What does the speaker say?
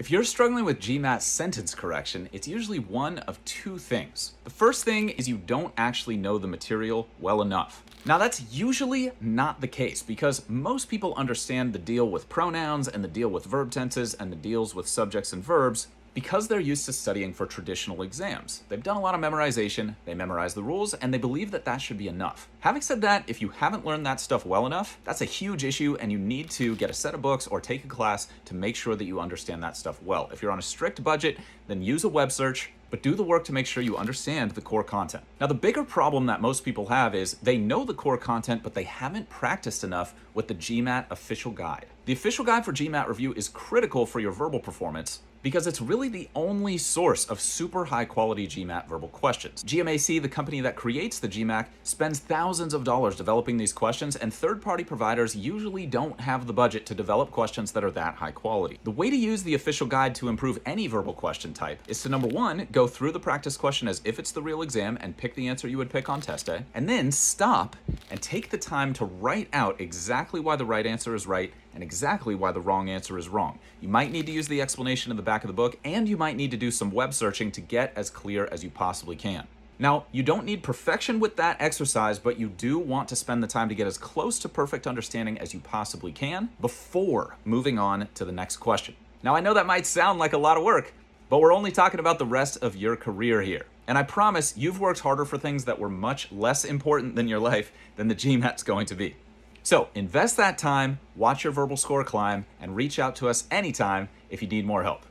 If you're struggling with GMAT sentence correction, it's usually one of two things. The first thing is you don't actually know the material well enough. Now that's usually not the case because most people understand the deal with pronouns and the deal with verb tenses and the deals with subjects and verbs because they're used to studying for traditional exams. They've done a lot of memorization, they memorize the rules, and they believe that that should be enough. Having said that, if you haven't learned that stuff well enough, that's a huge issue and you need to get a set of books or take a class to make sure that you understand that stuff well. If you're on a strict budget, then use a web search, but do the work to make sure you understand the core content. Now, the bigger problem that most people have is they know the core content, but they haven't practiced enough with the GMAT official guide. The official guide for GMAT review is critical for your verbal performance because it's really the only source of super high quality GMAT verbal questions. GMAT, the company that creates the GMAT, spends thousands of dollars developing these questions, and third-party providers usually don't have the budget to develop questions that are that high quality. The way to use the official guide to improve any verbal question type is to, number one, go through the practice question as if it's the real exam and pick the answer you would pick on test day, and then stop and take the time to write out exactly why the right answer is right and exactly why the wrong answer is wrong. You might need to use the explanation in the back of the book, and you might need to do some web searching to get as clear as you possibly can. Now, you don't need perfection with that exercise, but you do want to spend the time to get as close to perfect understanding as you possibly can before moving on to the next question. Now, I know that might sound like a lot of work, but we're only talking about the rest of your career here. And I promise you've worked harder for things that were much less important than your life than the GMAT's going to be. So invest that time, watch your verbal score climb, and reach out to us anytime if you need more help.